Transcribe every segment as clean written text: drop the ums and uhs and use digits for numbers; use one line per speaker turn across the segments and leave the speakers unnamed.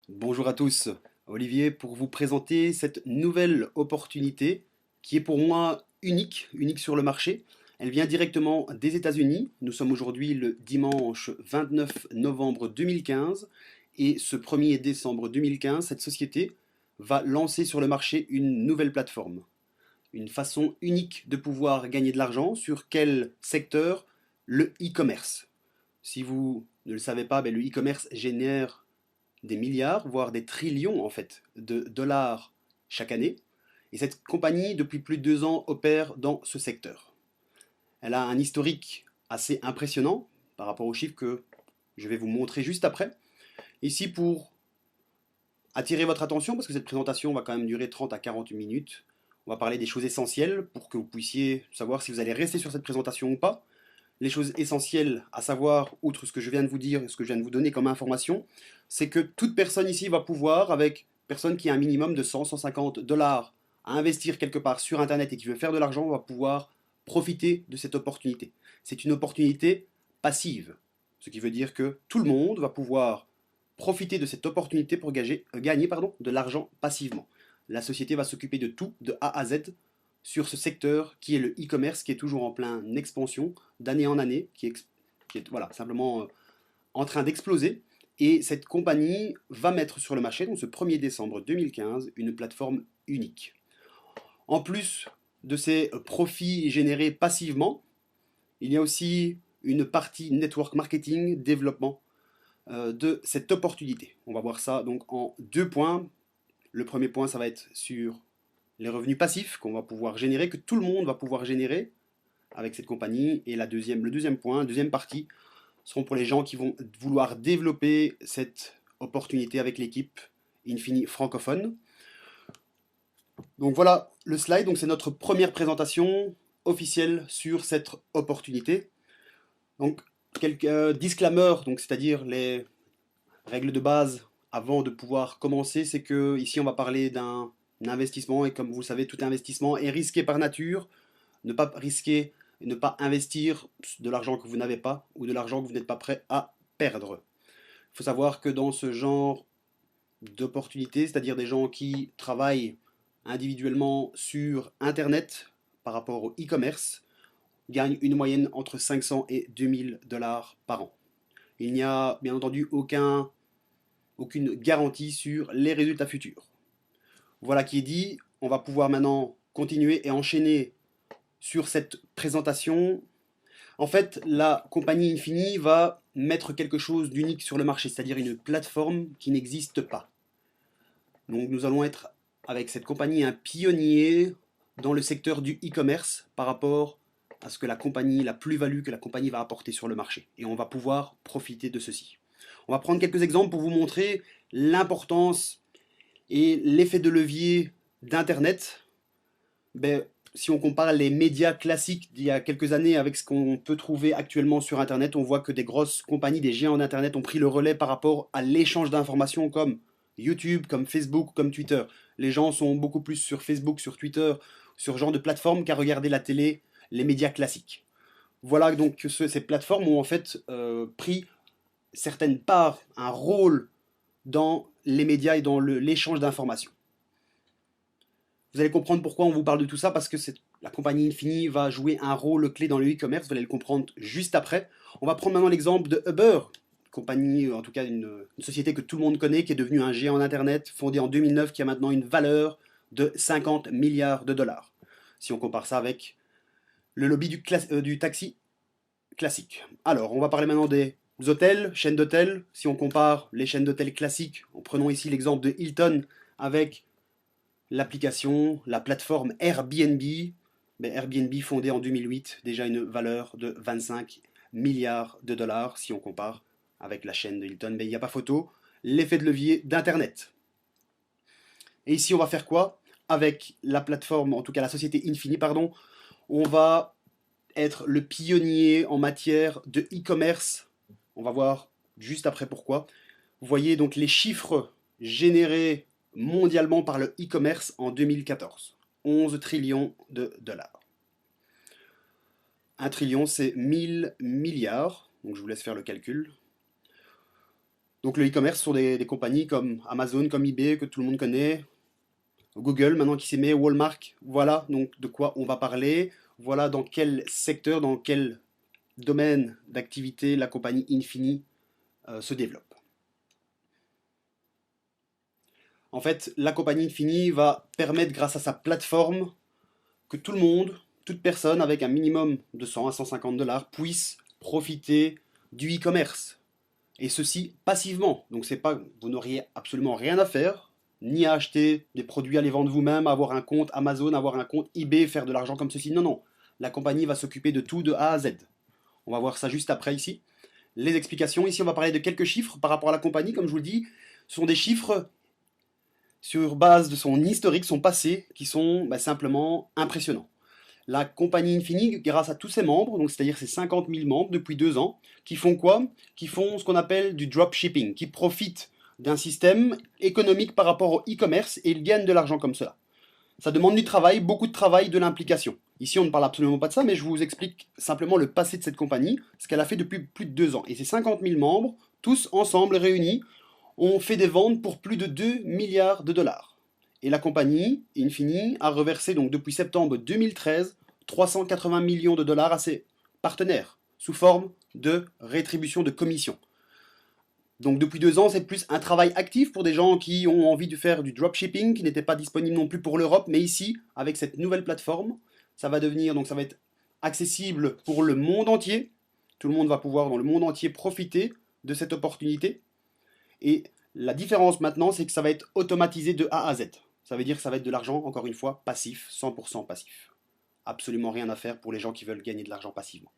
Bonjour à tous, Olivier pour vous présenter cette nouvelle opportunité qui est pour moi unique sur le marché. Elle vient directement des États-Unis. Nous sommes aujourd'hui le dimanche 29 novembre 2015 et ce 1er décembre 2015, cette société va lancer sur le marché une nouvelle plateforme. Une façon unique de pouvoir gagner de l'argent sur quel secteur? Le e-commerce. Si vous ne le savez pas, le e-commerce génère des milliards, voire des trillions en fait, de dollars chaque année. Et cette compagnie, depuis plus de 2 ans, opère dans ce secteur. Elle a un historique assez impressionnant par rapport aux chiffres que je vais vous montrer juste après. Ici pour attirer votre attention, parce que cette présentation va quand même durer 30 à 40 minutes, on va parler des choses essentielles pour que vous puissiez savoir si vous allez rester sur cette présentation ou pas. Les choses essentielles à savoir, outre ce que je viens de vous dire, ce que je viens de vous donner comme information, c'est que toute personne ici va pouvoir, avec personne qui a un minimum de 100, 150 dollars à investir quelque part sur Internet et qui veut faire de l'argent, va pouvoir profiter de cette opportunité. C'est une opportunité passive, ce qui veut dire que tout le monde va pouvoir profiter de cette opportunité pour gagner de l'argent passivement. La société va s'occuper de tout, de A à Z, sur ce secteur qui est le e-commerce, qui est toujours en pleine expansion d'année en année, qui est voilà, simplement en train d'exploser. Et cette compagnie va mettre sur le marché, donc ce 1er décembre 2015, une plateforme unique. En plus de ces profits générés passivement, il y a aussi une partie network marketing, développement de cette opportunité. On va voir ça donc en 2 points. Le premier point, ça va être sur les revenus passifs qu'on va pouvoir générer, que tout le monde va pouvoir générer avec cette compagnie. Et le deuxième point, deuxième partie, seront pour les gens qui vont vouloir développer cette opportunité avec l'équipe Infini francophone. Donc voilà le slide, donc c'est notre première présentation officielle sur cette opportunité. Donc quelques disclaimers, donc c'est-à-dire les règles de base avant de pouvoir commencer, c'est que ici on va parler d'un investissement et comme vous le savez, tout investissement est risqué par nature. Ne pas risquer, ne pas investir de l'argent que vous n'avez pas ou de l'argent que vous n'êtes pas prêt à perdre. Il faut savoir que dans ce genre d'opportunités, c'est-à-dire des gens qui travaillent individuellement sur Internet par rapport au e-commerce, gagnent une moyenne entre 500 et 2000 dollars par an. Il n'y a bien entendu aucune garantie sur les résultats futurs. Voilà qui est dit, on va pouvoir maintenant continuer et enchaîner sur cette présentation. En fait, la compagnie Infini va mettre quelque chose d'unique sur le marché, c'est-à-dire une plateforme qui n'existe pas. Donc nous allons être avec cette compagnie un pionnier dans le secteur du e-commerce par rapport à ce que la compagnie, la plus-value que la compagnie va apporter sur le marché. Et on va pouvoir profiter de ceci. On va prendre quelques exemples pour vous montrer l'importance et l'effet de levier d'Internet. Si on compare les médias classiques d'il y a quelques années avec ce qu'on peut trouver actuellement sur Internet, on voit que des grosses compagnies, des géants d'Internet ont pris le relais par rapport à l'échange d'informations comme YouTube, comme Facebook, comme Twitter. Les gens sont beaucoup plus sur Facebook, sur Twitter, sur ce genre de plateforme qu'à regarder la télé, les médias classiques. Voilà donc que ces plateformes ont en fait pris certaines parts, un rôle dans les médias et dans l'échange d'informations. Vous allez comprendre pourquoi on vous parle de tout ça, parce que la compagnie Infini va jouer un rôle clé dans le e-commerce, vous allez le comprendre juste après. On va prendre maintenant l'exemple de Uber, compagnie, en tout cas une société que tout le monde connaît, qui est devenue un géant d'Internet, fondée en 2009, qui a maintenant une valeur de 50 milliards de dollars. Si on compare ça avec le lobby du taxi classique. Alors, on va parler maintenant des hôtels, chaînes d'hôtels. Si on compare les chaînes d'hôtels classiques, en prenant ici l'exemple de Hilton avec l'application, la plateforme Airbnb. Airbnb fondée en 2008, déjà une valeur de 25 milliards de dollars si on compare avec la chaîne de Hilton. Mais il n'y a pas photo. L'effet de levier d'Internet. Et ici, on va faire quoi? Avec la plateforme, en tout cas la société Infini, pardon, on va être le pionnier en matière de e-commerce. On va voir juste après pourquoi. Vous voyez donc les chiffres générés mondialement par le e-commerce en 2014. 11 trillions de dollars. 1 trillion, c'est 1000 milliards. Donc je vous laisse faire le calcul. Donc le e-commerce sont des compagnies comme Amazon, comme eBay, que tout le monde connaît, Google maintenant qui s'y met, Walmart, voilà donc de quoi on va parler, voilà dans quel secteur, dans quel domaine d'activité la compagnie Infini se développe. En fait, la compagnie Infini va permettre grâce à sa plateforme que tout le monde, toute personne avec un minimum de 100 à 150 dollars puisse profiter du e-commerce. Et ceci passivement. Donc c'est pas, vous n'auriez absolument rien à faire, ni à acheter des produits à les vendre vous-même, avoir un compte Amazon, avoir un compte eBay, faire de l'argent comme ceci. Non, non. La compagnie va s'occuper de tout de A à Z. On va voir ça juste après ici. Les explications. Ici, on va parler de quelques chiffres par rapport à la compagnie. Comme je vous le dis, ce sont des chiffres sur base de son historique, son passé, qui sont simplement impressionnants. La compagnie Infini, grâce à tous ses membres, donc c'est-à-dire ses 50 000 membres depuis 2 ans, qui font quoi? Qui font ce qu'on appelle du dropshipping, qui profitent d'un système économique par rapport au e-commerce et ils gagnent de l'argent comme cela. Ça demande du travail, beaucoup de travail, de l'implication. Ici, on ne parle absolument pas de ça, mais je vous explique simplement le passé de cette compagnie, ce qu'elle a fait depuis plus de 2 ans. Et ces 50 000 membres, tous ensemble réunis, ont fait des ventes pour plus de 2 milliards de dollars. Et la compagnie, Infini, a reversé donc depuis septembre 2013 380 millions de dollars à ses partenaires, sous forme de rétribution de commission. Donc depuis 2 ans, c'est plus un travail actif pour des gens qui ont envie de faire du dropshipping, qui n'était pas disponible non plus pour l'Europe, mais ici, avec cette nouvelle plateforme, ça va devenir, donc ça va être accessible pour le monde entier. Tout le monde va pouvoir dans le monde entier profiter de cette opportunité. Et la différence maintenant, c'est que ça va être automatisé de A à Z. Ça veut dire que ça va être de l'argent, encore une fois, passif, 100% passif. Absolument rien à faire pour les gens qui veulent gagner de l'argent passivement.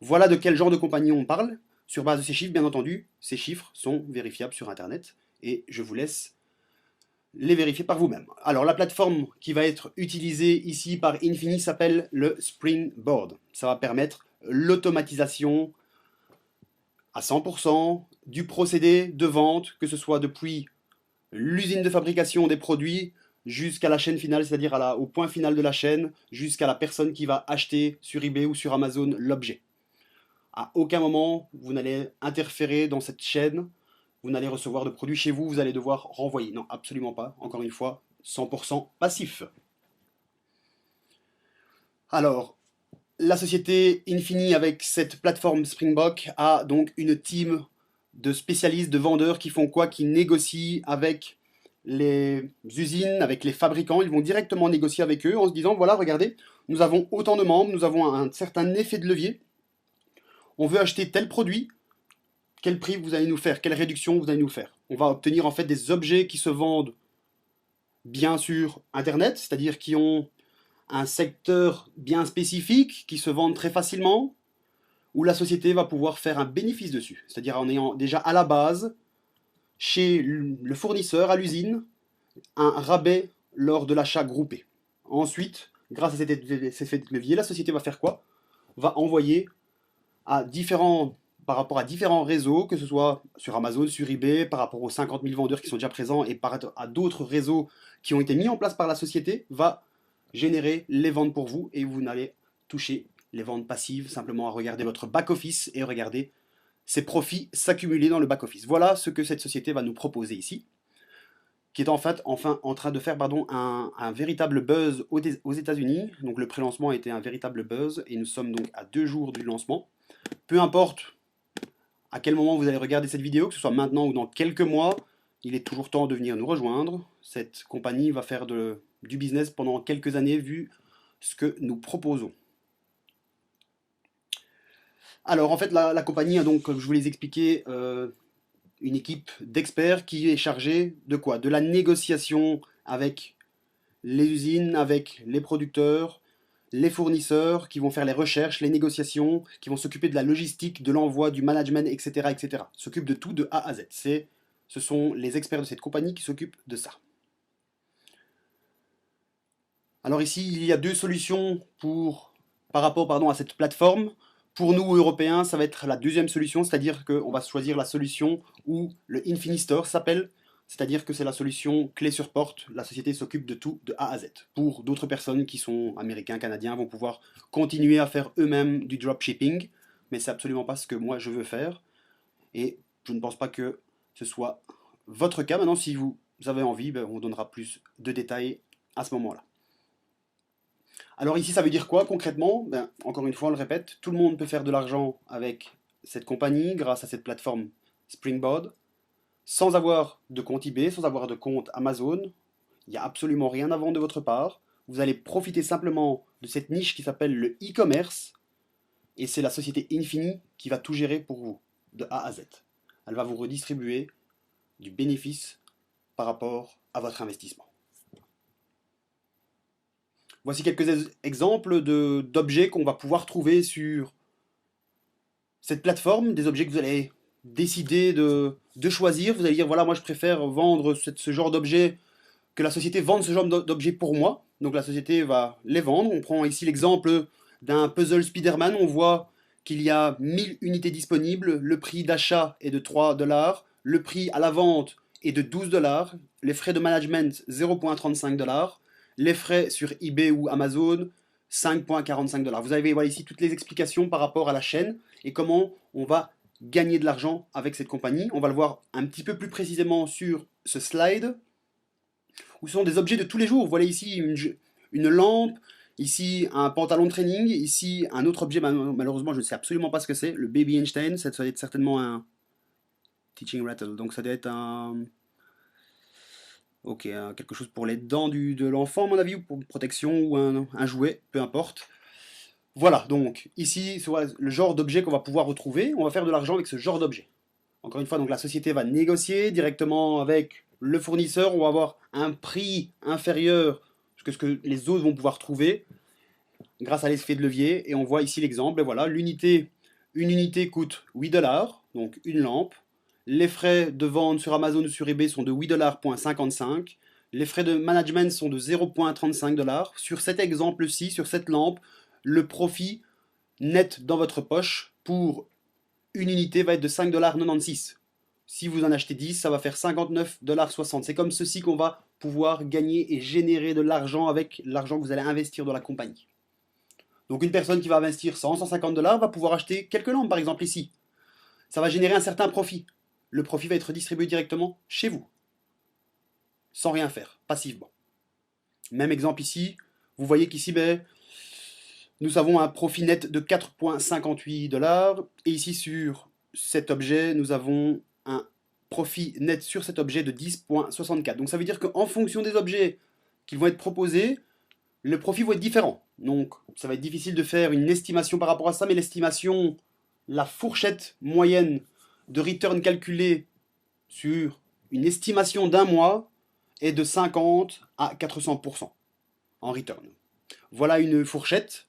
Voilà de quel genre de compagnie on parle. Sur base de ces chiffres, bien entendu, ces chiffres sont vérifiables sur Internet et je vous laisse les vérifier par vous-même. Alors la plateforme qui va être utilisée ici par Infini s'appelle le Springboard. Ça va permettre l'automatisation à 100% du procédé de vente, que ce soit depuis l'usine de fabrication des produits jusqu'à la chaîne finale, c'est-à-dire au point final de la chaîne, jusqu'à la personne qui va acheter sur eBay ou sur Amazon l'objet. À aucun moment, vous n'allez interférer dans cette chaîne, vous n'allez recevoir de produits chez vous, vous allez devoir renvoyer. Non, absolument pas. Encore une fois, 100% passif. Alors, la société Infini, avec cette plateforme Springbok, a donc une team de spécialistes, de vendeurs qui font quoi? Qui négocient avec les usines, avec les fabricants. Ils vont directement négocier avec eux en se disant, voilà, regardez, nous avons autant de membres, nous avons un certain effet de levier. On veut acheter tel produit, quel prix vous allez nous faire, quelle réduction vous allez nous faire. On va obtenir en fait des objets qui se vendent bien sur Internet, c'est-à-dire qui ont un secteur bien spécifique, qui se vendent très facilement, où la société va pouvoir faire un bénéfice dessus. C'est-à-dire en ayant déjà à la base, chez le fournisseur, à l'usine, un rabais lors de l'achat groupé. Ensuite, grâce à cet effet de levier, la société va faire quoi? Va envoyer par rapport à différents réseaux, que ce soit sur Amazon, sur eBay, par rapport aux 50 000 vendeurs qui sont déjà présents et par rapport à d'autres réseaux qui ont été mis en place par la société, va générer les ventes pour vous et vous n'allez toucher les ventes passives, simplement à regarder votre back-office et regarder ces profits s'accumuler dans le back-office. Voilà ce que cette société va nous proposer ici, qui est en fait en train de faire un véritable buzz aux États-Unis. Donc le pré-lancement a été un véritable buzz et nous sommes donc à 2 jours du lancement. Peu importe à quel moment vous allez regarder cette vidéo, que ce soit maintenant ou dans quelques mois, il est toujours temps de venir nous rejoindre. Cette compagnie va faire du business pendant quelques années vu ce que nous proposons. Alors en fait la compagnie a donc, comme je vous l'ai expliqué, une équipe d'experts qui est chargée de quoi? De la négociation avec les usines, avec les producteurs, les fournisseurs qui vont faire les recherches, les négociations, qui vont s'occuper de la logistique, de l'envoi, du management, etc., etc. S'occupent de tout de A à Z. Ce sont les experts de cette compagnie qui s'occupent de ça. Alors ici, il y a 2 solutions par rapport à cette plateforme. Pour nous, Européens, ça va être la deuxième solution, c'est-à-dire qu'on va choisir la solution où le Infini Store s'appelle, c'est-à-dire que c'est la solution clé sur porte, la société s'occupe de tout de A à Z. Pour d'autres personnes qui sont américains, canadiens, vont pouvoir continuer à faire eux-mêmes du dropshipping, mais c'est absolument pas ce que moi je veux faire, et je ne pense pas que ce soit votre cas. Maintenant, si vous avez envie, ben, on donnera plus de détails à ce moment-là. Alors ici, ça veut dire quoi concrètement? Ben, encore une fois, on le répète, tout le monde peut faire de l'argent avec cette compagnie grâce à cette plateforme Springboard, sans avoir de compte eBay, sans avoir de compte Amazon. Il n'y a absolument rien à vendre de votre part. Vous allez profiter simplement de cette niche qui s'appelle le e-commerce, et c'est la société Infini qui va tout gérer pour vous, de A à Z. Elle va vous redistribuer du bénéfice par rapport à votre investissement. Voici quelques exemples d'objets qu'on va pouvoir trouver sur cette plateforme, des objets que vous allez décider de choisir. Vous allez dire, voilà, moi je préfère vendre ce genre d'objet, que la société vende ce genre d'objet pour moi. Donc la société va les vendre. On prend ici l'exemple d'un puzzle Spider-Man. On voit qu'il y a 1000 unités disponibles. Le prix d'achat est de 3 $. Le prix à la vente est de 12 $. Les frais de management, 0,35 $. Les frais sur eBay ou Amazon, 5,45 $. Vous avez voilà, ici toutes les explications par rapport à la chaîne et comment on va gagner de l'argent avec cette compagnie. On va le voir un petit peu plus précisément sur ce slide, où ce sont des objets de tous les jours. Voilà ici une lampe, ici un pantalon de training, ici un autre objet, malheureusement je ne sais absolument pas ce que c'est, le Baby Einstein, ça doit être certainement un teaching rattle, donc ça doit être un... Ok, quelque chose pour les dents de l'enfant à mon avis, ou pour une protection, ou un jouet, peu importe. Voilà, donc ici, c'est le genre d'objet qu'on va pouvoir retrouver, on va faire de l'argent avec ce genre d'objet. Encore une fois, donc la société va négocier directement avec le fournisseur, on va avoir un prix inférieur que ce que les autres vont pouvoir trouver grâce à l'effet de levier. Et on voit ici l'exemple, et voilà, une unité coûte 8 $, donc une lampe. Les frais de vente sur Amazon ou sur eBay sont de 8,55 $. Les frais de management sont de 0,35 $. Sur cet exemple-ci, sur cette lampe, le profit net dans votre poche pour une unité va être de 5,96 $. Si vous en achetez 10, ça va faire 59,60 $. C'est comme ceci qu'on va pouvoir gagner et générer de l'argent avec l'argent que vous allez investir dans la compagnie. Donc une personne qui va investir 100-150 $ va pouvoir acheter quelques lampes, par exemple ici. Ça va générer un certain profit. Le profit va être distribué directement chez vous, sans rien faire, passivement. Même exemple ici, vous voyez qu'ici, nous avons un profit net de 4,58 $. Et ici, sur cet objet, nous avons un profit net sur cet objet de 10,64 $. Donc ça veut dire qu'en fonction des objets qui vont être proposés, le profit va être différent. Donc ça va être difficile de faire une estimation par rapport à ça, mais l'estimation, la fourchette moyenne de return calculée sur une estimation d'un mois est de 50 à 400% en return. Voilà une fourchette.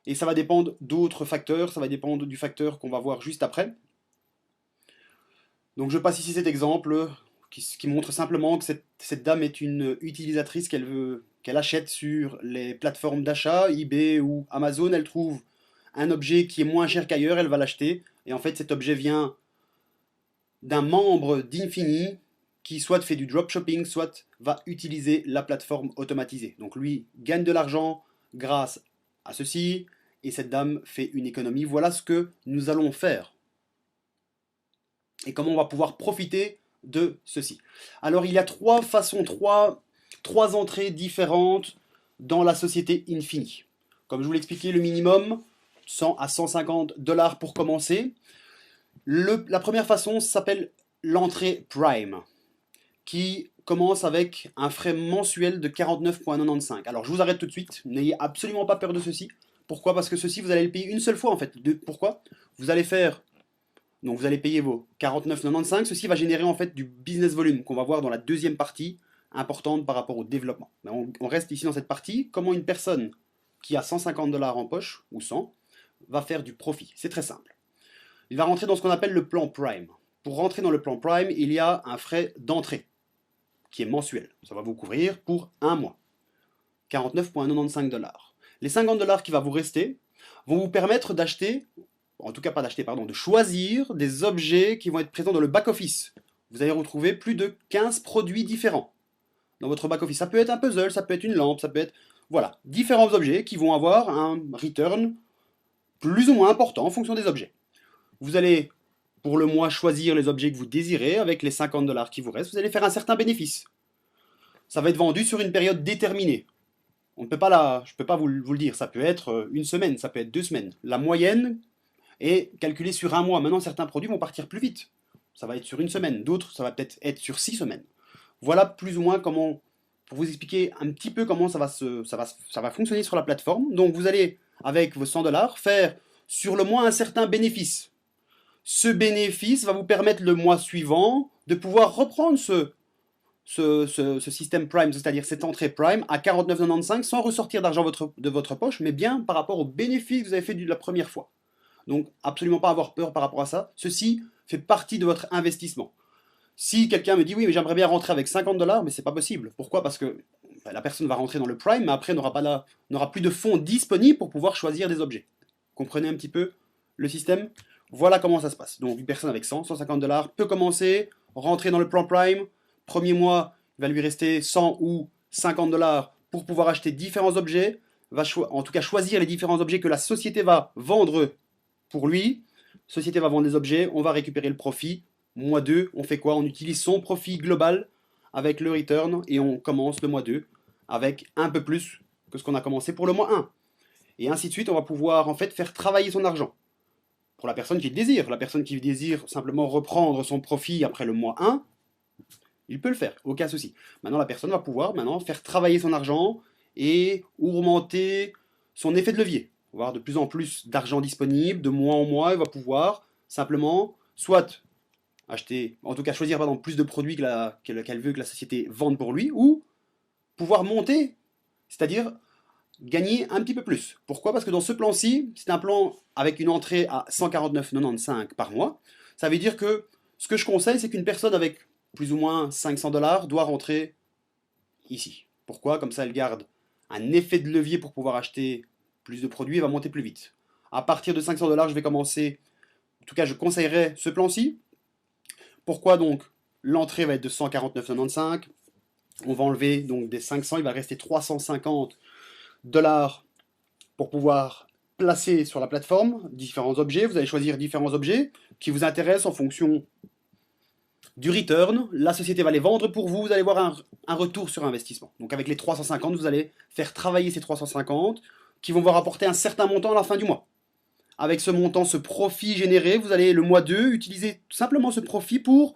Et ça va dépendre d'autres facteurs, ça va dépendre du facteur qu'on va voir juste après. Donc je passe ici cet exemple qui montre simplement que cette dame est une utilisatrice qu'elle achète sur les plateformes d'achat, eBay ou Amazon. Elle trouve un objet qui est moins cher qu'ailleurs, elle va l'acheter. Et en fait cet objet vient d'un membre d'Infini qui soit fait du dropshipping, soit va utiliser la plateforme automatisée. Donc lui gagne de l'argent grâce à ceci, et cette dame fait une économie. Voilà ce que nous allons faire. Et comment on va pouvoir profiter de ceci. Alors il y a trois façons, trois entrées différentes dans la société Infini. Comme je vous l'expliquais, le minimum, 100 à 150 $ pour commencer. La première façon s'appelle l'entrée Prime, qui commence avec un frais mensuel de 49,95 $. Alors je vous arrête tout de suite, n'ayez absolument pas peur de ceci. Pourquoi? Parce que ceci, vous allez le payer une seule fois en fait. Pourquoi? Vous allez faire, donc vous allez payer vos 49,95 $. Ceci va générer en fait du business volume qu'on va voir dans la deuxième partie, importante par rapport au développement. Mais on reste ici dans cette partie, comment une personne qui a 150 $ en poche, ou 100, va faire du profit. C'est très simple. Il va rentrer dans ce qu'on appelle le plan Prime. Pour rentrer dans le plan Prime, il y a un frais d'entrée qui est mensuel. Ça va vous couvrir pour un mois. 49,95 $. Les 50 $ qui va vous rester vont vous permettre d'acheter, en tout cas pas d'acheter, pardon, de choisir des objets qui vont être présents dans le back-office. Vous allez retrouver plus de 15 produits différents dans votre back-office. Ça peut être un puzzle, ça peut être une lampe, ça peut être... Voilà, différents objets qui vont avoir un return plus ou moins important en fonction des objets. Vous allez pour le mois choisir les objets que vous désirez avec les 50 dollars qui vous restent, vous allez faire un certain bénéfice. Ça va être vendu sur une période déterminée. Je ne peux pas vous le dire, ça peut être une semaine, ça peut être 2 semaines. La moyenne est calculée sur un mois. Maintenant, certains produits vont partir plus vite. Ça va être sur une semaine, d'autres, ça va peut-être être sur 6 semaines. Voilà plus ou moins comment, pour vous expliquer un petit peu comment ça va fonctionner sur la plateforme. Donc vous allez, avec vos 100 dollars, faire sur le mois un certain bénéfice. Ce bénéfice va vous permettre le mois suivant de pouvoir reprendre ce système Prime, c'est-à-dire cette entrée Prime à 49,95 sans ressortir d'argent de votre poche, mais bien par rapport au bénéfice que vous avez fait la première fois. Donc absolument pas avoir peur par rapport à ça. Ceci fait partie de votre investissement. Si quelqu'un me dit oui mais j'aimerais bien rentrer avec 50 dollars, mais c'est pas possible. Pourquoi? Parce que la personne va rentrer dans le Prime, mais après n'aura plus de fonds disponibles pour pouvoir choisir des objets. Comprenez un petit peu le système? Voilà comment ça se passe. Donc une personne avec 150 dollars peut commencer, rentrer dans le plan Prime. Premier mois, il va lui rester 100 ou 50 dollars pour pouvoir acheter différents objets. En tout cas choisir les différents objets que la société va vendre pour lui. La société va vendre les objets, on va récupérer le profit. Mois 2, on fait quoi? On utilise son profit global avec le return et on commence le mois 2 avec un peu plus que ce qu'on a commencé pour le mois 1. Et ainsi de suite, on va pouvoir en fait faire travailler son argent. Pour la personne qui le désire, la personne qui désire simplement reprendre son profit après le mois 1, il peut le faire, aucun souci. Maintenant, la personne va pouvoir faire travailler son argent et augmenter son effet de levier. On va avoir de plus en plus d'argent disponible, de mois en mois, il va pouvoir simplement soit acheter, en tout cas choisir pardon, plus de produits qu'elle veut que la société vende pour lui, ou pouvoir monter, c'est-à-dire gagner un petit peu plus. Pourquoi? Parce que dans ce plan-ci, c'est un plan avec une entrée à 149,95 par mois. Ça veut dire que ce que je conseille, c'est qu'une personne avec plus ou moins 500 dollars doit rentrer ici. Pourquoi? Comme ça, elle garde un effet de levier pour pouvoir acheter plus de produits et va monter plus vite. À partir de 500 dollars, je vais commencer, en tout cas, je conseillerais ce plan-ci. Pourquoi donc? L'entrée va être de 149,95. On va enlever donc des 500, il va rester 350 dollars pour pouvoir placer sur la plateforme différents objets. Vous allez choisir différents objets qui vous intéressent en fonction du return. La société va les vendre pour vous. Vous allez voir un retour sur investissement. Donc avec les 350, vous allez faire travailler ces 350 qui vont vous rapporter un certain montant à la fin du mois. Avec ce montant, ce profit généré, vous allez le mois 2 utiliser simplement ce profit pour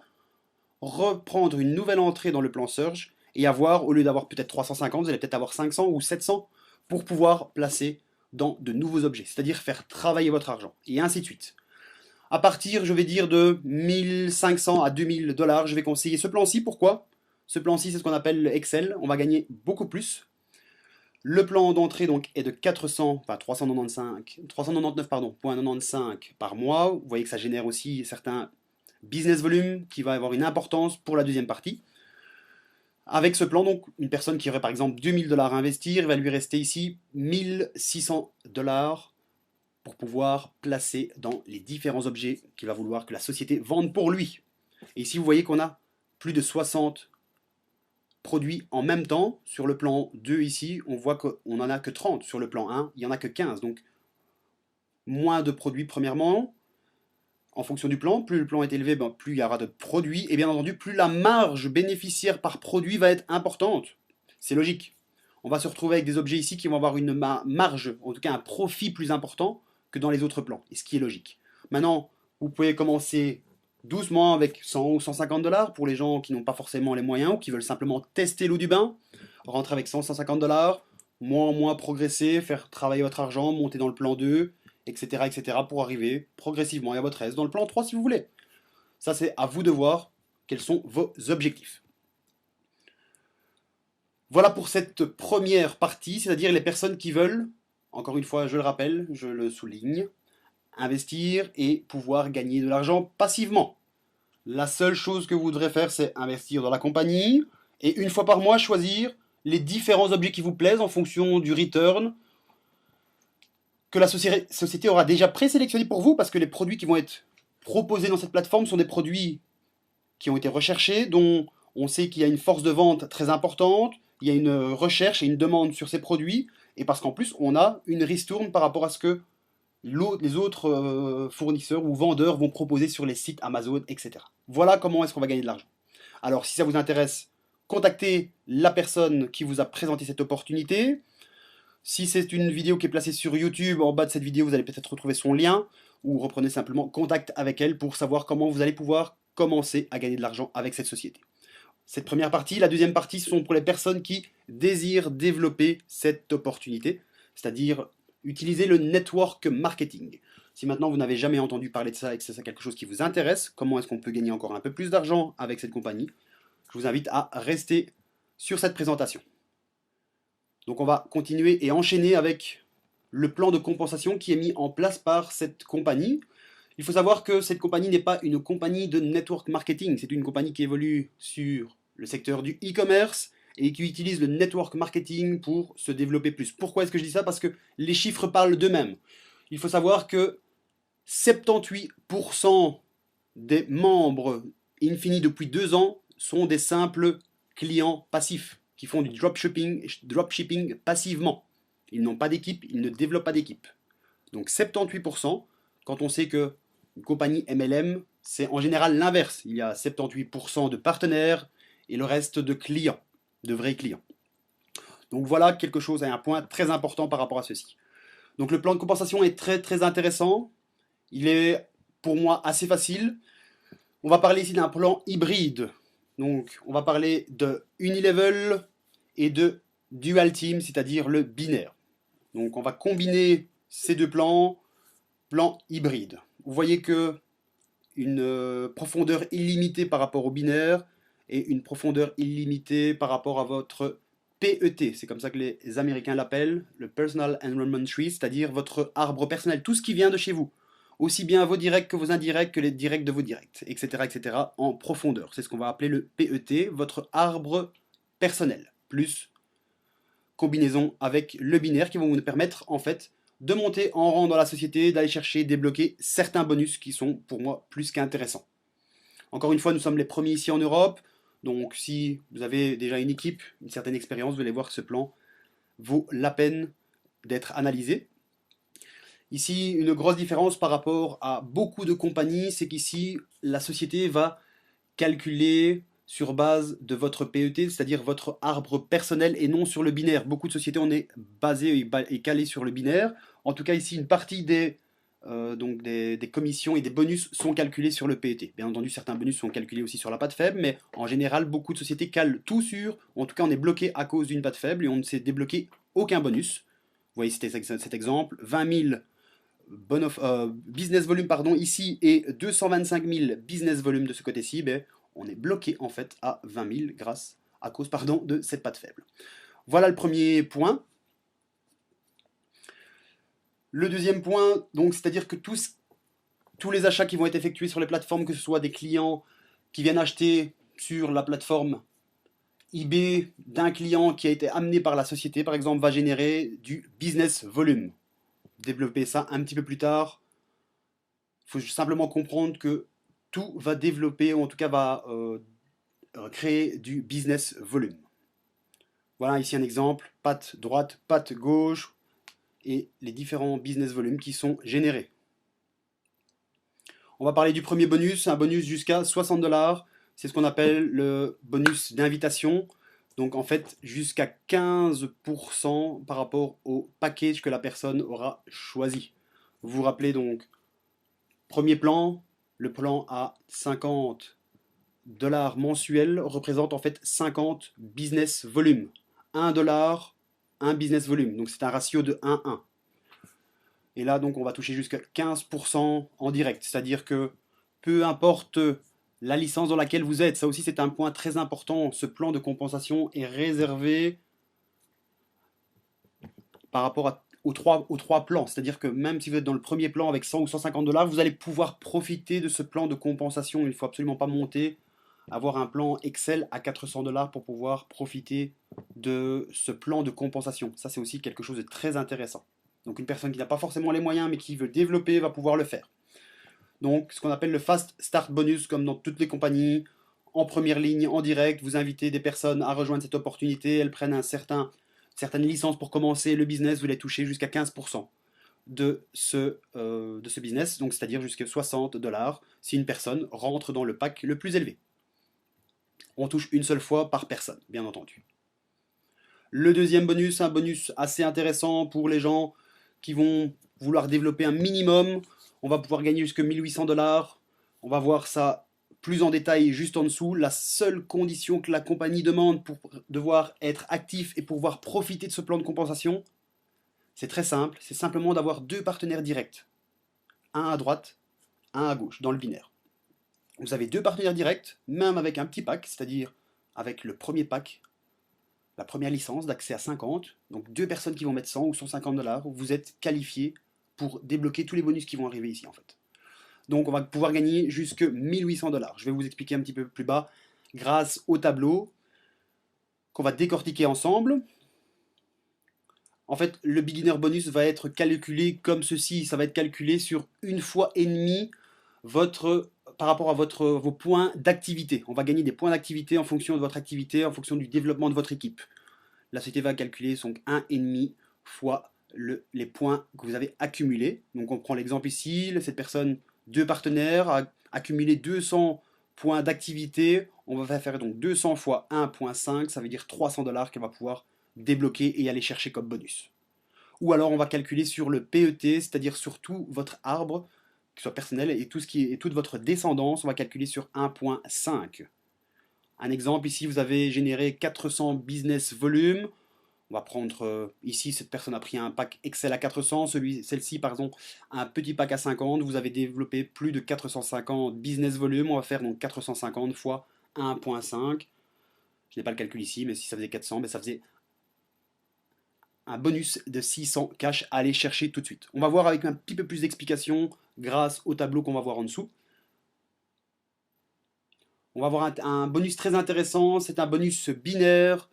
reprendre une nouvelle entrée dans le plan Surge et avoir, au lieu d'avoir peut-être 350, vous allez peut-être avoir 500 ou 700 pour pouvoir placer dans de nouveaux objets, c'est-à-dire faire travailler votre argent, et ainsi de suite. À partir, je vais dire, de 1500 à 2000 dollars, je vais conseiller ce plan-ci. Pourquoi? Ce plan-ci, c'est ce qu'on appelle le Excel. On va gagner beaucoup plus. Le plan d'entrée donc est de 399 pardon, .95 par mois. Vous voyez que ça génère aussi certains business volume qui va avoir une importance pour la deuxième partie. Avec ce plan, donc, une personne qui aurait par exemple 2000 dollars à investir, il va lui rester ici 1600 dollars pour pouvoir placer dans les différents objets qu'il va vouloir que la société vende pour lui. Et ici, vous voyez qu'on a plus de 60 produits en même temps. Sur le plan 2 ici, on voit qu'on n'en a que 30. Sur le plan 1, il n'y en a que 15. Donc, moins de produits premièrement. En fonction du plan, plus le plan est élevé, plus il y aura de produits. Et bien entendu, plus la marge bénéficiaire par produit va être importante. C'est logique. On va se retrouver avec des objets ici qui vont avoir une marge, en tout cas un profit plus important que dans les autres plans, et ce qui est logique. Maintenant, vous pouvez commencer doucement avec 100 ou 150 dollars pour les gens qui n'ont pas forcément les moyens ou qui veulent simplement tester l'eau du bain. Rentrer avec 100, 150 dollars, mois en mois progresser, faire travailler votre argent, monter dans le plan 2, etc. pour arriver progressivement à votre aise dans le plan 3 si vous voulez. Ça, c'est à vous de voir quels sont vos objectifs. Voilà pour cette première partie, c'est-à-dire les personnes qui veulent, encore une fois, je le rappelle, je le souligne, investir et pouvoir gagner de l'argent passivement. La seule chose que vous devrez faire, c'est investir dans la compagnie et une fois par mois, choisir les différents objets qui vous plaisent en fonction du return que la société aura déjà présélectionné pour vous, parce que les produits qui vont être proposés dans cette plateforme sont des produits qui ont été recherchés, dont on sait qu'il y a une force de vente très importante, il y a une recherche et une demande sur ces produits, et parce qu'en plus, on a une ristourne par rapport à ce que les autres fournisseurs ou vendeurs vont proposer sur les sites Amazon, etc. Voilà comment est-ce qu'on va gagner de l'argent. Alors, si ça vous intéresse, contactez la personne qui vous a présenté cette opportunité. Si c'est une vidéo qui est placée sur YouTube, en bas de cette vidéo, vous allez peut-être retrouver son lien, ou reprenez simplement contact avec elle pour savoir comment vous allez pouvoir commencer à gagner de l'argent avec cette société. Cette première partie. La deuxième partie sont pour les personnes qui désirent développer cette opportunité, c'est-à-dire utiliser le network marketing. Si maintenant vous n'avez jamais entendu parler de ça et que c'est quelque chose qui vous intéresse, comment est-ce qu'on peut gagner encore un peu plus d'argent avec cette compagnie, je vous invite à rester sur cette présentation. Donc on va continuer et enchaîner avec le plan de compensation qui est mis en place par cette compagnie. Il faut savoir que cette compagnie n'est pas une compagnie de network marketing, c'est une compagnie qui évolue sur le secteur du e-commerce et qui utilise le network marketing pour se développer plus. Pourquoi est-ce que je dis ça? Parce que les chiffres parlent d'eux-mêmes. Il faut savoir que 78% des membres Infini depuis 2 ans sont des simples clients passifs qui font du dropshipping passivement. Ils n'ont pas d'équipe, ils ne développent pas d'équipe. Donc 78%, quand on sait que une compagnie MLM, c'est en général l'inverse. Il y a 78% de partenaires et le reste de clients, de vrais clients. Donc voilà quelque chose, un point très important par rapport à ceci. Donc le plan de compensation est très très intéressant. Il est pour moi assez facile. On va parler ici d'un plan hybride. Donc on va parler de unilevel et de dual team, c'est-à-dire le binaire. Donc on va combiner ces deux plans, plan hybride. Vous voyez que une profondeur illimitée par rapport au binaire et une profondeur illimitée par rapport à votre PET. C'est comme ça que les Américains l'appellent, le Personal Enrollment Tree, c'est-à-dire votre arbre personnel, tout ce qui vient de chez vous. Aussi bien vos directs que vos indirects, que les directs de vos directs, etc. en profondeur. C'est ce qu'on va appeler le PET, votre arbre personnel, plus combinaison avec le binaire qui vont vous permettre en fait de monter en rang dans la société, d'aller chercher, débloquer certains bonus qui sont pour moi plus qu'intéressants. Encore une fois, nous sommes les premiers ici en Europe, donc si vous avez déjà une équipe, une certaine expérience, vous allez voir que ce plan vaut la peine d'être analysé. Ici, une grosse différence par rapport à beaucoup de compagnies, c'est qu'ici, la société va calculer sur base de votre PET, c'est-à-dire votre arbre personnel et non sur le binaire. Beaucoup de sociétés, on est basé et calé sur le binaire. En tout cas, ici, une partie donc des commissions et des bonus sont calculés sur le PET. Bien entendu, certains bonus sont calculés aussi sur la patte faible, mais en général, beaucoup de sociétés calent tout sur. En tout cas, on est bloqué à cause d'une patte faible et on ne s'est débloqué aucun bonus. Vous voyez cet exemple, 20 000 business volume pardon, ici et 225 000 business volume de ce côté-ci, ben, on est bloqué en fait à 20 000 grâce à cause pardon, de cette patte faible. Voilà le premier point. Le deuxième point, donc, c'est-à-dire que tous les achats qui vont être effectués sur les plateformes, que ce soit des clients qui viennent acheter sur la plateforme eBay d'un client qui a été amené par la société, par exemple, va générer du business volume. Développer ça un petit peu plus tard. Il faut simplement comprendre que tout va développer, ou en tout cas va créer du business volume. Voilà ici un exemple, patte droite, patte gauche, et les différents business volumes qui sont générés. On va parler du premier bonus, un bonus jusqu'à 60 $. C'est ce qu'on appelle le bonus d'invitation. Donc en fait, jusqu'à 15% par rapport au package que la personne aura choisi. Vous vous rappelez donc, premier plan, le plan à 50 $ mensuels représente en fait 50 business volume. 1 $, 1 business volume. Donc c'est un ratio de 1-1. Et là, donc, on va toucher jusqu'à 15% en direct. C'est-à-dire que peu importe la licence dans laquelle vous êtes, ça aussi c'est un point très important. Ce plan de compensation est réservé par rapport aux trois plans. C'est-à-dire que même si vous êtes dans le premier plan avec 100 ou 150 $, vous allez pouvoir profiter de ce plan de compensation. Il ne faut absolument pas monter, avoir un plan Excel à 400 $ pour pouvoir profiter de ce plan de compensation. Ça, c'est aussi quelque chose de très intéressant. Donc une personne qui n'a pas forcément les moyens mais qui veut développer va pouvoir le faire. Donc ce qu'on appelle le Fast Start Bonus, comme dans toutes les compagnies, en première ligne, en direct, vous invitez des personnes à rejoindre cette opportunité, elles prennent certaines licences pour commencer le business, vous les touchez jusqu'à 15%. de ce business, donc c'est-à-dire jusqu'à 60 dollars si une personne rentre dans le pack le plus élevé. On touche une seule fois par personne, bien entendu. Le deuxième bonus, un bonus assez intéressant pour les gens qui vont vouloir développer un minimum. On va pouvoir gagner jusqu'à 1800 dollars. On va voir ça plus en détail juste en dessous. La seule condition que la compagnie demande pour devoir être actif et pouvoir profiter de ce plan de compensation, c'est très simple. C'est simplement d'avoir deux partenaires directs. Un à droite, un à gauche, dans le binaire. Vous avez deux partenaires directs, même avec un petit pack, c'est-à-dire avec le premier pack, la première licence d'accès à 50, donc deux personnes qui vont mettre 100 ou 150 dollars, vous êtes qualifié pour débloquer tous les bonus qui vont arriver ici en fait. Donc on va pouvoir gagner jusque 1800 dollars. Je vais vous expliquer un petit peu plus bas grâce au tableau qu'on va décortiquer ensemble. En fait, le beginner bonus va être calculé comme ceci. Ça va être calculé sur une fois et demi par rapport à vos points d'activité. On va gagner des points d'activité en fonction de votre activité, en fonction du développement de votre équipe. La société va calculer donc 1,5 fois les points que vous avez accumulés. Donc on prend l'exemple ici, cette personne, deux partenaires, a accumulé 200 points d'activité. On va faire donc 200 fois 1,5, ça veut dire 300 dollars qu'elle va pouvoir débloquer et aller chercher comme bonus. Ou alors on va calculer sur le PET, c'est-à-dire sur tout votre arbre, que ce soit personnel et toute votre descendance, on va calculer sur 1,5. Un exemple, ici vous avez généré 400 business volume. On va prendre ici, cette personne a pris un pack Excel à 400, celle-ci par exemple un petit pack à 50, vous avez développé plus de 450 business volume, on va faire donc 450 fois 1,5. Je n'ai pas le calcul ici, mais si ça faisait 400, ben ça faisait un bonus de 600 cash à aller chercher tout de suite. On va voir avec un petit peu plus d'explications grâce au tableau qu'on va voir en dessous. On va avoir un bonus très intéressant, c'est un bonus binaire.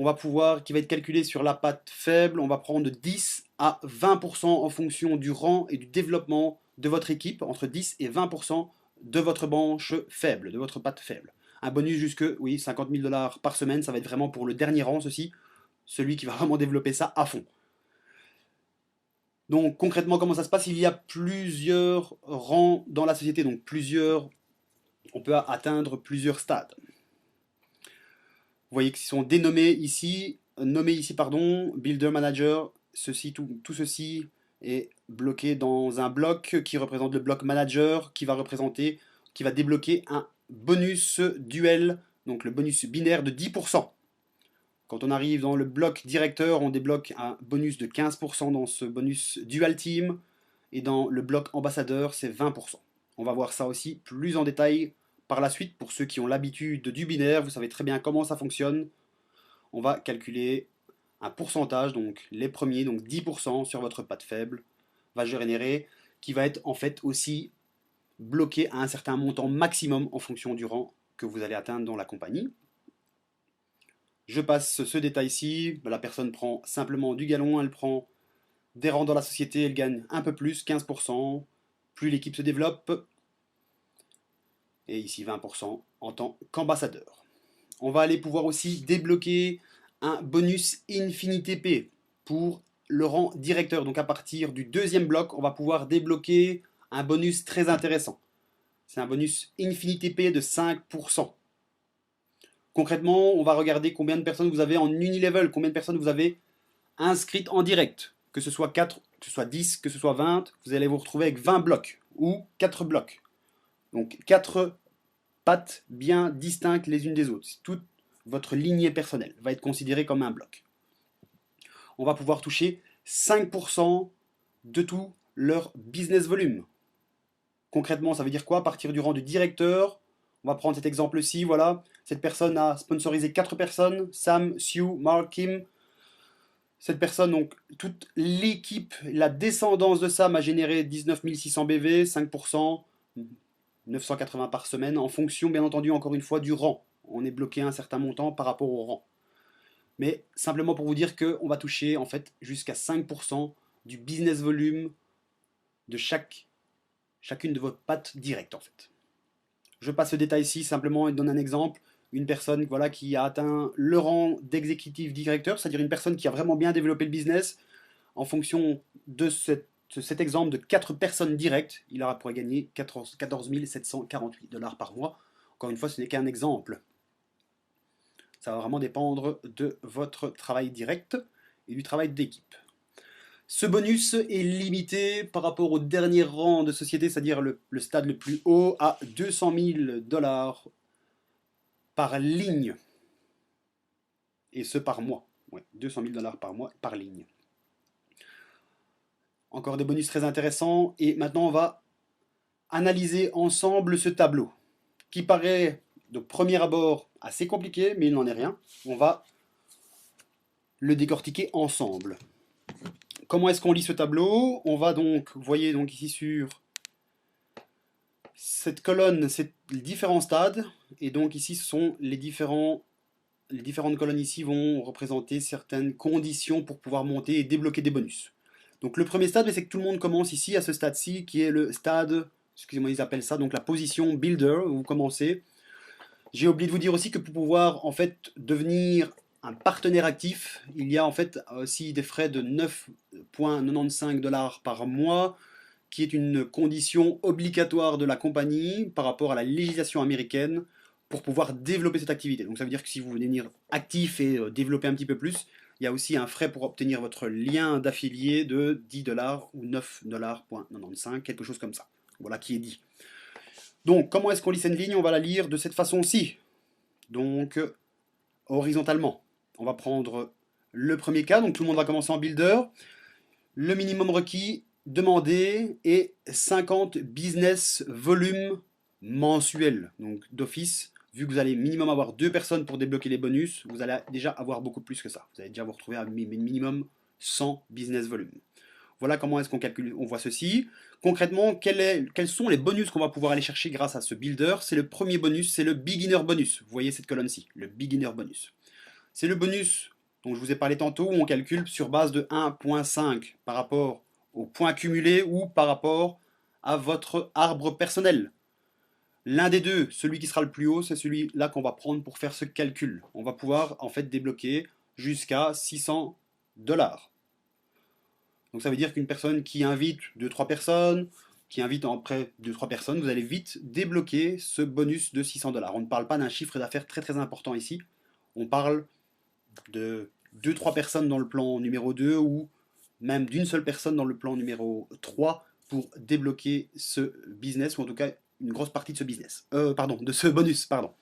On va pouvoir, qui va être calculé sur la patte faible. On va prendre de 10 à 20% en fonction du rang et du développement de votre équipe, entre 10 et 20% de votre branche faible, de votre patte faible. Un bonus jusque, oui, 50 000 dollars par semaine, ça va être vraiment pour le dernier rang, ceci, celui qui va vraiment développer ça à fond. Donc concrètement, comment ça se passe? Il y a plusieurs rangs dans la société, donc on peut atteindre plusieurs stades. Vous voyez qu'ils sont dénommés ici, nommés ici, pardon, Builder Manager, tout ceci est bloqué dans un bloc qui représente le bloc Manager, qui va débloquer un bonus duel, donc le bonus binaire de 10%. Quand on arrive dans le bloc directeur, on débloque un bonus de 15% dans ce bonus dual team, et dans le bloc ambassadeur, c'est 20%. On va voir ça aussi plus en détail par la suite. Pour ceux qui ont l'habitude du binaire, vous savez très bien comment ça fonctionne. On va calculer un pourcentage, donc les premiers, donc 10% sur votre patte faible, va générer, qui va être en fait aussi bloqué à un certain montant maximum en fonction du rang que vous allez atteindre dans la compagnie. Je passe ce détail-ci, la personne prend simplement du galon, elle prend des rangs dans la société, elle gagne un peu plus, 15%, plus l'équipe se développe, et ici 20% en tant qu'ambassadeur. On va aller pouvoir aussi débloquer un bonus InfiniTP pour le rang directeur. Donc à partir du deuxième bloc, on va pouvoir débloquer un bonus très intéressant. C'est un bonus InfiniTP de 5%. Concrètement, on va regarder combien de personnes vous avez en unilevel, combien de personnes vous avez inscrites en direct. Que ce soit 4, que ce soit 10, que ce soit 20, vous allez vous retrouver avec 20 blocs ou 4 blocs. Donc 4 pattes bien distinctes les unes des autres. Toute votre lignée personnelle va être considérée comme un bloc. On va pouvoir toucher 5% de tout leur business volume. Concrètement, ça veut dire quoi? À partir du rang du directeur, on va prendre cet exemple-ci, voilà. Cette personne a sponsorisé 4 personnes, Sam, Sue, Mark, Kim. Cette personne, donc toute l'équipe, la descendance de Sam a généré 19 600 BV, 5%, 980 par semaine, en fonction, bien entendu, encore une fois, du rang. On est bloqué à un certain montant par rapport au rang. Mais simplement pour vous dire qu'on va toucher en fait jusqu'à 5% du business volume de chacune de vos pattes directes en fait. Je passe ce détail-ci simplement et donne un exemple. Une personne voilà, qui a atteint le rang d'exécutif directeur, c'est-à-dire une personne qui a vraiment bien développé le business en fonction de cette cet exemple de 4 personnes directes, il pourrait gagner 14 748 dollars par mois. Encore une fois, ce n'est qu'un exemple. Ça va vraiment dépendre de votre travail direct et du travail d'équipe. Ce bonus est limité par rapport au dernier rang de société, c'est-à-dire le stade le plus haut, à 200 000 dollars par ligne. Et ce par mois. Ouais, 200 000 dollars par mois par ligne. Encore des bonus très intéressants. Et maintenant, on va analyser ensemble ce tableau qui paraît de premier abord assez compliqué, mais il n'en est rien. On va le décortiquer ensemble. Comment est-ce qu'on lit ce tableau? On va donc, vous voyez donc ici sur cette colonne, c'est les différents stades, et donc ici ce sont les différentes colonnes ici vont représenter certaines conditions pour pouvoir monter et débloquer des bonus. Donc le premier stade, c'est que tout le monde commence ici à ce stade-ci, qui est le stade, excusez-moi, ils appellent ça donc la position builder, où vous commencez. J'ai oublié de vous dire aussi que pour pouvoir en fait devenir un partenaire actif, il y a en fait aussi des frais de 9,95 dollars par mois, qui est une condition obligatoire de la compagnie par rapport à la législation américaine pour pouvoir développer cette activité. Donc ça veut dire que si vous voulez devenir actif et développer un petit peu plus, il y a aussi un frais pour obtenir votre lien d'affilié de 10 dollars ou 9,95 $, quelque chose comme ça. Voilà qui est dit. Donc comment est-ce qu'on lit cette ligne? On va la lire de cette façon-ci. Donc horizontalement. On va prendre le premier cas, donc tout le monde va commencer en builder. Le minimum requis demandé est 50 business volume mensuel. Donc d'office, vu que vous allez minimum avoir 2 personnes pour débloquer les bonus, vous allez déjà avoir beaucoup plus que ça. Vous allez déjà vous retrouver à minimum 100 business volume. Voilà comment est-ce qu'on calcule, on voit ceci. Concrètement, quels sont les bonus qu'on va pouvoir aller chercher grâce à ce builder? C'est le premier bonus, c'est le beginner bonus. Vous voyez cette colonne-ci, le beginner bonus. C'est le bonus dont je vous ai parlé tantôt, où on calcule sur base de 1,5 par rapport au point cumulé ou par rapport à votre arbre personnel. L'un des deux, celui qui sera le plus haut, c'est celui-là qu'on va prendre pour faire ce calcul. On va pouvoir en fait débloquer jusqu'à 600 dollars. Donc ça veut dire qu'une personne qui invite 2-3 personnes, qui invite après 2-3 personnes, vous allez vite débloquer ce bonus de 600 dollars. On ne parle pas d'un chiffre d'affaires très très important ici. On parle de 2-3 personnes dans le plan numéro 2 ou même d'une seule personne dans le plan numéro 3 pour débloquer ce business, ou en tout cas une grosse partie de ce business. De ce bonus, pardon.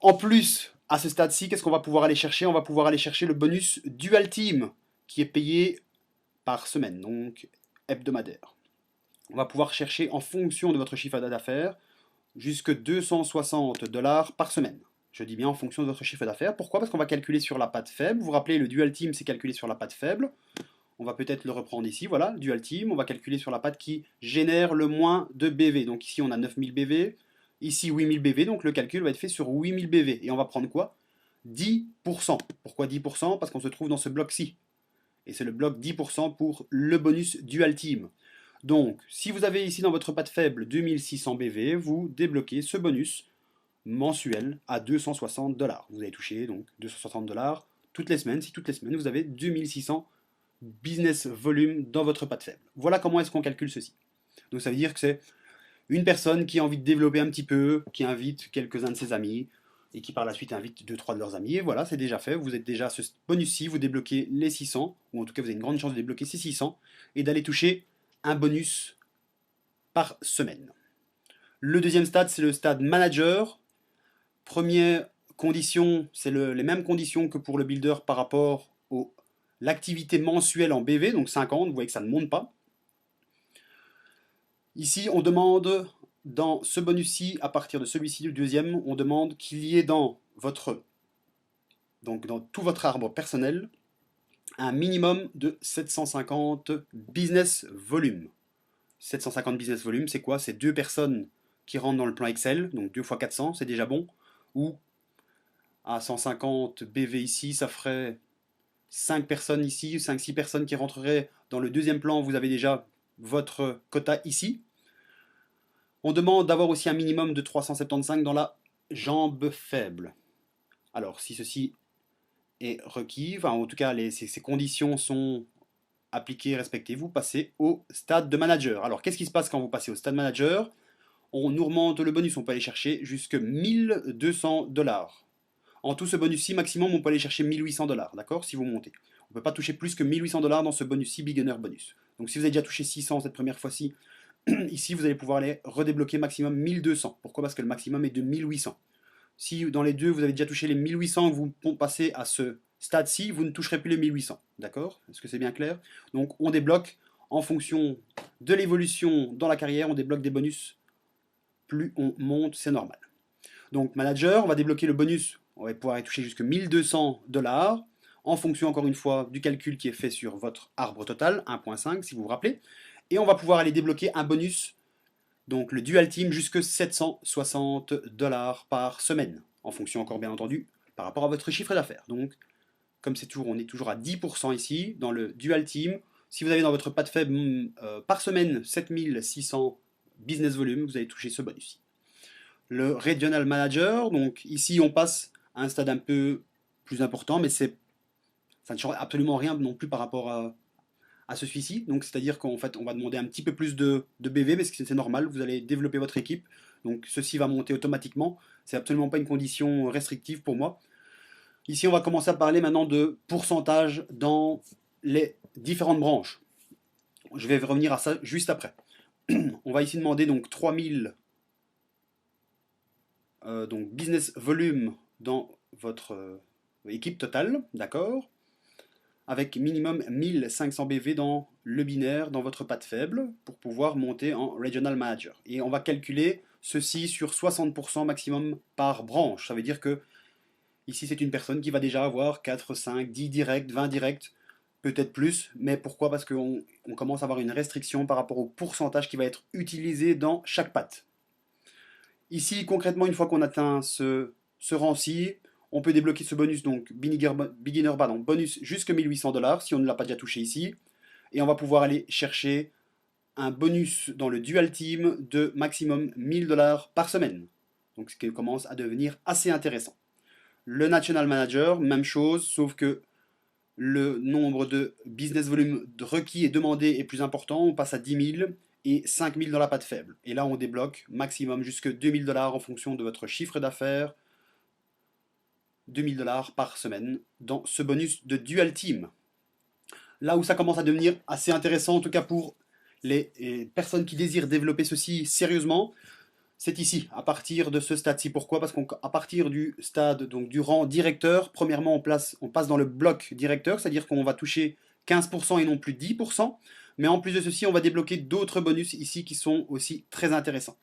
En plus, à ce stade-ci, qu'est-ce qu'on va pouvoir aller chercher? On va pouvoir aller chercher le bonus Dual Team, qui est payé par semaine, donc hebdomadaire. On va pouvoir chercher en fonction de votre chiffre d'affaires jusque 260 dollars par semaine. Je dis bien en fonction de votre chiffre d'affaires. Pourquoi? Parce qu'on va calculer sur la patte faible. Vous vous rappelez, le Dual Team, c'est calculé sur la patte faible. On va peut-être le reprendre ici, voilà, Dual Team. On va calculer sur la patte qui génère le moins de BV. Donc ici, on a 9000 BV. Ici, 8000 BV. Donc le calcul va être fait sur 8000 BV. Et on va prendre quoi? 10%. Pourquoi 10%? Parce qu'on se trouve dans ce bloc-ci. Et c'est le bloc 10% pour le bonus Dual Team. Donc, si vous avez ici dans votre patte faible 2600 BV, vous débloquez ce bonus mensuel à 260 dollars. Vous allez toucher donc 260 dollars toutes les semaines. Si toutes les semaines, vous avez 2600 business volume dans votre patte faible. Voilà comment est-ce qu'on calcule ceci. Donc, ça veut dire que c'est une personne qui a envie de développer un petit peu, qui invite quelques-uns de ses amis, et qui par la suite invite 2-3 de leurs amis, et voilà, c'est déjà fait, vous êtes déjà à ce bonus-ci, vous débloquez les 600, ou en tout cas vous avez une grande chance de débloquer ces 600, et d'aller toucher un bonus par semaine. Le deuxième stade, c'est le stade manager. Première condition, c'est les mêmes conditions que pour le builder par rapport à l'activité mensuelle en BV, donc 50, vous voyez que ça ne monte pas. Ici, on demande, dans ce bonus-ci, à partir de celui-ci, du deuxième, on demande qu'il y ait dans tout votre arbre personnel, un minimum de 750 business volume. 750 business volume, c'est quoi? C'est 2 personnes qui rentrent dans le plan Excel, donc 2 fois 400, c'est déjà bon. Ou à 150 BV ici, ça ferait 5 personnes ici, 5-6 personnes qui rentreraient dans le deuxième plan, vous avez déjà votre quota ici. On demande d'avoir aussi un minimum de 375 dans la jambe faible. Alors, si ceci est requis, enfin en tout cas ces conditions sont appliqué, respecté, vous passez au stade de manager. Alors, qu'est-ce qui se passe quand vous passez au stade manager? On nous remonte le bonus, on peut aller chercher jusque 1200 $. En tout ce bonus-ci, maximum, on peut aller chercher 1800 $, d'accord? Si vous montez. On ne peut pas toucher plus que 1800 $ dans ce bonus-ci, beginner bonus. Donc si vous avez déjà touché 600 cette première fois-ci, ici vous allez pouvoir aller redébloquer maximum 1200. Pourquoi? Parce que le maximum est de 1800. Si dans les deux vous avez déjà touché les 1800 et que vous passez à ce stade-ci, vous ne toucherez plus les 1800. D'accord? Est-ce que c'est bien clair? Donc on débloque en fonction de l'évolution dans la carrière, on débloque des bonus. Plus on monte, c'est normal. Donc manager, on va débloquer le bonus, on va pouvoir y toucher jusqu'à 1200 $ en fonction encore une fois du calcul qui est fait sur votre arbre total, 1.5 si vous vous rappelez. Et on va pouvoir aller débloquer un bonus, donc le Dual Team, jusque 760 $ par semaine, en fonction encore bien entendu par rapport à votre chiffre d'affaires. Donc comme c'est toujours, on est toujours à 10% ici dans le Dual Team. Si vous avez dans votre patte faible par semaine 7600 business volume, vous allez toucher ce bonus. Le Regional Manager, donc ici on passe à un stade un peu plus important, mais ça ne change absolument rien non plus par rapport à celui-ci. Donc c'est-à-dire qu'en fait on va demander un petit peu plus de BV, mais c'est normal, vous allez développer votre équipe, donc ceci va monter automatiquement, c'est absolument pas une condition restrictive pour moi. Ici on va commencer à parler maintenant de pourcentage dans les différentes branches. Je vais revenir à ça juste après. On va ici demander donc 3000 donc business volume dans votre équipe totale, d'accord, avec minimum 1500 BV dans le binaire, dans votre patte faible, pour pouvoir monter en Regional Manager. Et on va calculer ceci sur 60% maximum par branche. Ça veut dire que ici c'est une personne qui va déjà avoir 4, 5, 10 directs, 20 directs, peut-être plus, mais pourquoi? Parce qu'on commence à avoir une restriction par rapport au pourcentage qui va être utilisé dans chaque patte. Ici, concrètement, une fois qu'on atteint ce rang-ci, on peut débloquer ce bonus, donc beginner bonus jusqu'à 1800 $ si on ne l'a pas déjà touché ici. Et on va pouvoir aller chercher un bonus dans le Dual Team de maximum 1000 $ par semaine. Donc ce qui commence à devenir assez intéressant. Le National Manager, même chose, sauf que le nombre de business volume requis et demandé est plus important. On passe à 10 000 et 5 000 dans la patte faible. Et là, on débloque maximum jusque 2 000 $ en fonction de votre chiffre d'affaires. 2 000 $ par semaine dans ce bonus de Dual Team. Là où ça commence à devenir assez intéressant, en tout cas pour les personnes qui désirent développer ceci sérieusement, c'est ici, à partir de ce stade-ci. Pourquoi? Parce qu'à partir du stade, donc du rang directeur, premièrement, on passe dans le bloc directeur, c'est-à-dire qu'on va toucher 15% et non plus 10%. Mais en plus de ceci, on va débloquer d'autres bonus ici qui sont aussi très intéressants.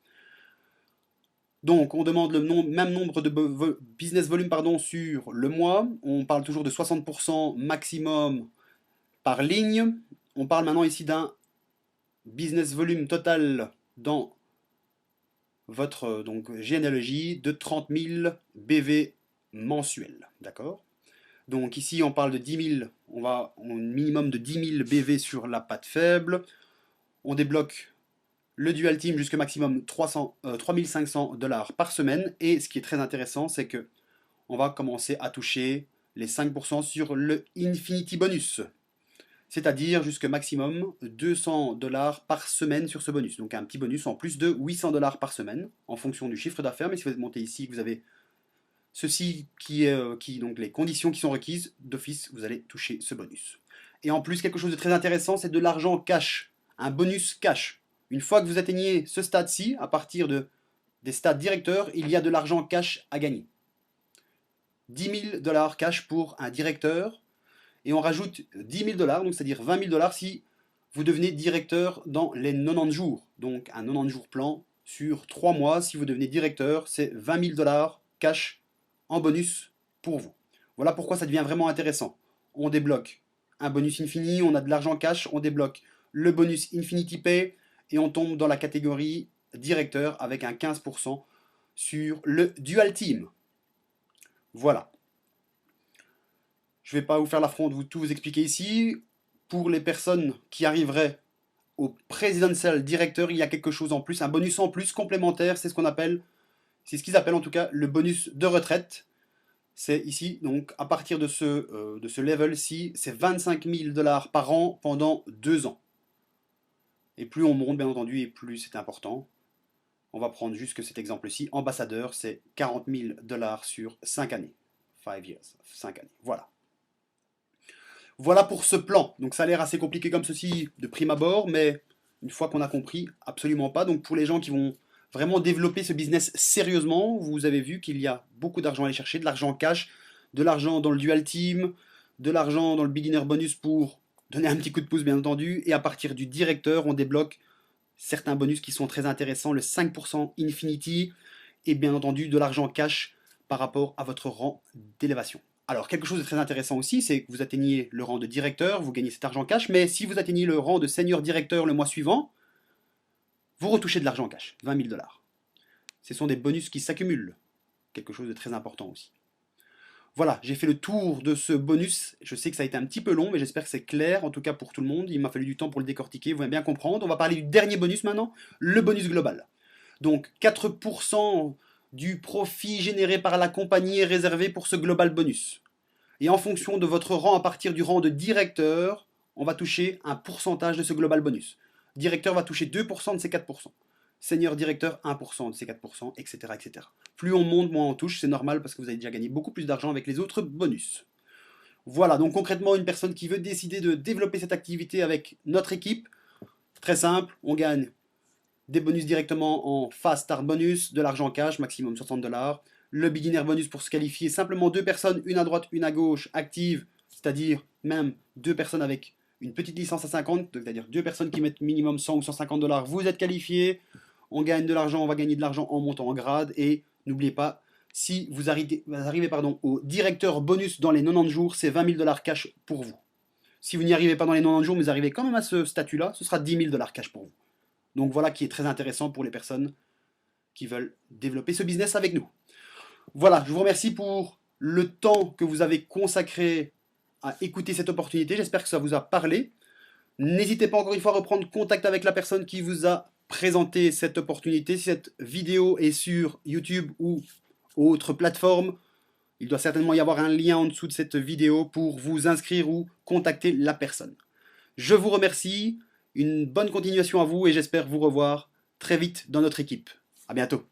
Donc, on demande le même nombre de business volume sur le mois. On parle toujours de 60% maximum par ligne. On parle maintenant ici d'un business volume total dans votre généalogie de 30 000 BV mensuels. D'accord? Donc ici, on parle de 10 000, on va un minimum de 10 000 BV sur la patte faible. On débloque le Dual Team jusqu'à maximum 3500 $ par semaine. Et ce qui est très intéressant, c'est que on va commencer à toucher les 5% sur le Infinity Bonus. C'est-à-dire jusqu'à maximum 200 $ par semaine sur ce bonus. Donc un petit bonus en plus de 800 $ par semaine en fonction du chiffre d'affaires. Mais si vous montez ici, que vous avez ceci donc les conditions qui sont requises, d'office, vous allez toucher ce bonus. Et en plus, quelque chose de très intéressant, c'est de l'argent cash, un bonus cash. Une fois que vous atteignez ce stade-ci, à partir des stades directeurs, il y a de l'argent cash à gagner. 10 000 $ cash pour un directeur, et on rajoute 10 000 $, donc c'est-à-dire 20 000 $ si vous devenez directeur dans les 90 jours. Donc un 90 jours plan sur 3 mois, si vous devenez directeur, c'est 20 000 $ cash en bonus pour vous. Voilà pourquoi ça devient vraiment intéressant. On débloque un bonus infini, on a de l'argent cash, on débloque le bonus Infinity Pay et on tombe dans la catégorie directeur avec un 15% sur le Dual Team. Voilà. Je ne vais pas vous faire l'affront de tout vous expliquer ici. Pour les personnes qui arriveraient au Presidential Directeur, il y a quelque chose en plus, un bonus en plus complémentaire, c'est ce qu'ils appellent en tout cas le bonus de retraite. C'est ici, donc à partir de ce level-ci, c'est 25 000 dollars par an pendant 2 ans. Et plus on monte, bien entendu, et plus c'est important. On va prendre juste cet exemple-ci. Ambassadeur, c'est 40 000 dollars sur 5 années. 5 years, 5 années. Voilà. Voilà pour ce plan. Donc ça a l'air assez compliqué comme ceci de prime abord, mais une fois qu'on a compris, absolument pas. Donc pour les gens qui vont vraiment développer ce business sérieusement, vous avez vu qu'il y a beaucoup d'argent à aller chercher, de l'argent cash, de l'argent dans le dual team, de l'argent dans le beginner bonus pour donner un petit coup de pouce bien entendu, et à partir du directeur, on débloque certains bonus qui sont très intéressants, le 5% Infinity, et bien entendu de l'argent cash par rapport à votre rang d'élévation. Alors, quelque chose de très intéressant aussi, c'est que vous atteignez le rang de directeur, vous gagnez cet argent cash, mais si vous atteignez le rang de senior directeur le mois suivant, vous retouchez de l'argent cash, 20 000 dollars. Ce sont des bonus qui s'accumulent, quelque chose de très important aussi. Voilà, j'ai fait le tour de ce bonus. Je sais que ça a été un petit peu long, mais j'espère que c'est clair, en tout cas pour tout le monde. Il m'a fallu du temps pour le décortiquer, vous allez bien comprendre. On va parler du dernier bonus maintenant, le bonus global. Donc 4% du profit généré par la compagnie est réservé pour ce global bonus. Et en fonction de votre rang, à partir du rang de directeur, on va toucher un pourcentage de ce global bonus. Directeur va toucher 2% de ces 4%. Senior directeur, 1% de ces 4%, etc., etc. Plus on monte, moins on touche, c'est normal parce que vous avez déjà gagné beaucoup plus d'argent avec les autres bonus. Voilà, donc concrètement, une personne qui veut décider de développer cette activité avec notre équipe, très simple, on gagne des bonus directement en Fast Start Bonus, de l'argent cash, maximum 60 dollars. Le beginner bonus pour se qualifier, simplement 2 personnes, une à droite, une à gauche, actives, c'est-à-dire même 2 personnes avec une petite licence à 50, c'est-à-dire 2 personnes qui mettent minimum 100 ou 150 dollars, vous êtes qualifiés. On gagne de l'argent, on va gagner de l'argent en montant en grade. Et n'oubliez pas, si vous arrivez, au directeur bonus dans les 90 jours, c'est 20 000 dollars cash pour vous. Si vous n'y arrivez pas dans les 90 jours, mais vous arrivez quand même à ce statut-là, ce sera 10 000 dollars cash pour vous. Donc voilà qui est très intéressant pour les personnes qui veulent développer ce business avec nous. Voilà, je vous remercie pour le temps que vous avez consacré à écouter cette opportunité. J'espère que ça vous a parlé. N'hésitez pas encore une fois à reprendre contact avec la personne qui vous a présenté cette opportunité. Si cette vidéo est sur YouTube ou autre plateforme, il doit certainement y avoir un lien en dessous de cette vidéo pour vous inscrire ou contacter la personne. Je vous remercie, une bonne continuation à vous et j'espère vous revoir très vite dans notre équipe. À bientôt.